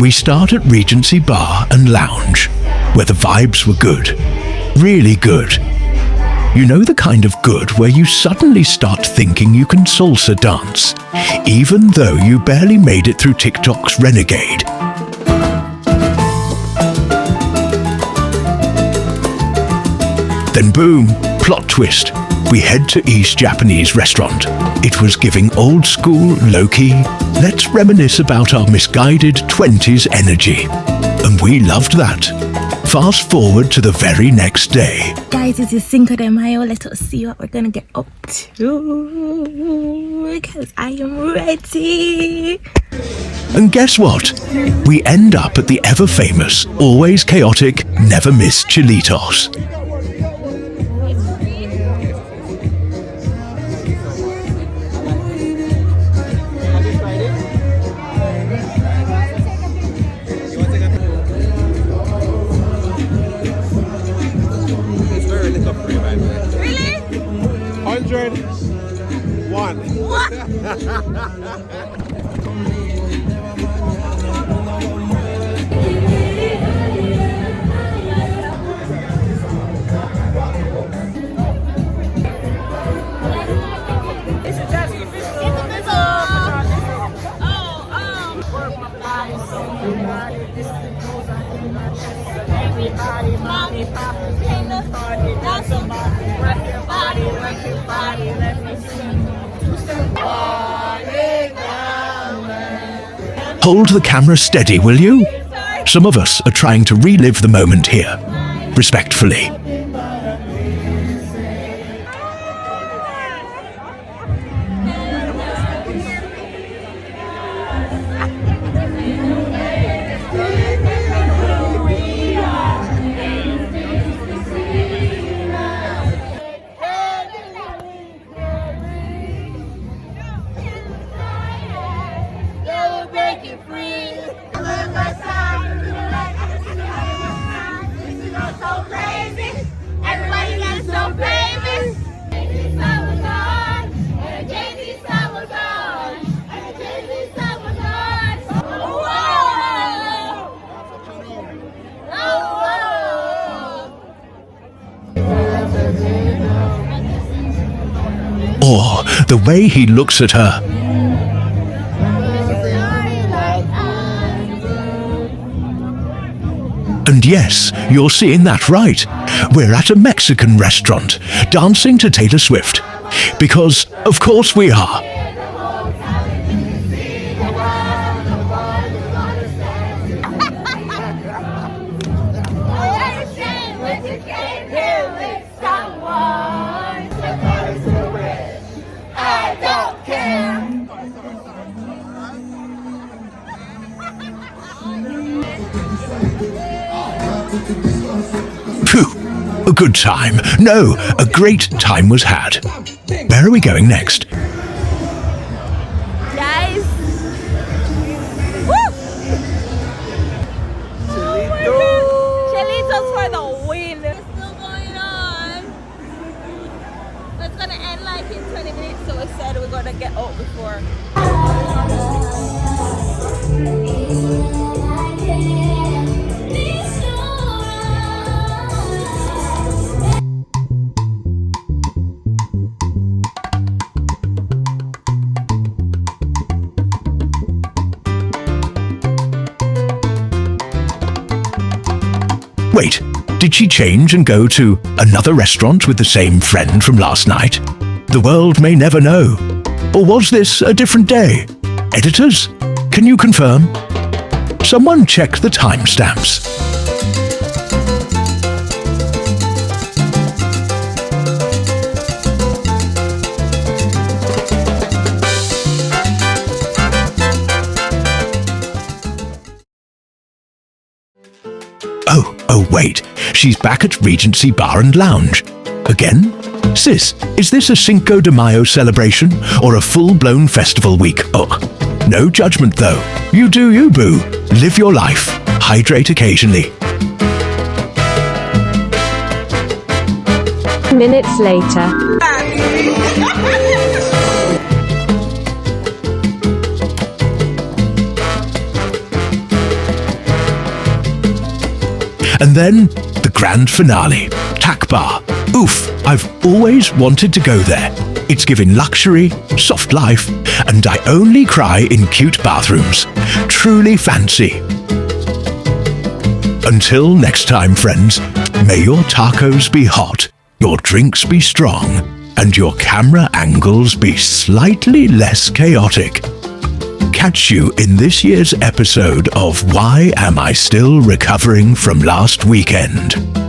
We start at Regency Bar and Lounge, where the vibes were good. Really good. You know the kind of good where you suddenly start thinking you can salsa dance, even though you barely made it through TikTok's Renegade. Then boom, plot twist. We head to East Japanese restaurant. It was giving old school, low-key, let's reminisce about our misguided 20s energy. And we loved that. Fast forward to the very next day. Guys, this is Cinco de Mayo. Let us see what we're gonna get up to, because I am ready. And guess what? We end up at the ever-famous, always chaotic, never-miss Chilitos. Hold the camera steady, will you? Some of us are trying to relive the moment here, respectfully. Or the way he looks at her. And yes, you're seeing that right. We're at a Mexican restaurant, dancing to Taylor Swift. Because, of course we are. Phew, a good time. No, a great time was had. Where are we going next? Guys! Woo! Oh my God! Chilitos for the win! It's still going on. It's gonna end like in 20 minutes, so we said we're gonna get out before. Wait, did she change and go to another restaurant with the same friend from last night? The world may never know. Or was this a different day? Editors, can you confirm? Someone check the timestamps. Oh wait, she's back at Regency Bar and Lounge. Again? Sis, is this a Cinco de Mayo celebration or a full-blown festival week? Oh, no judgment though. You do you, boo. Live your life. Hydrate occasionally. Minutes later. And then the grand finale, TacBar. Oof, I've always wanted to go there. It's giving luxury, soft life, and I only cry in cute bathrooms. Truly fancy. Until next time, friends, may your tacos be hot, your drinks be strong, and your camera angles be slightly less chaotic. Catch you in this year's episode of Why Am I Still Recovering from Last Weekend?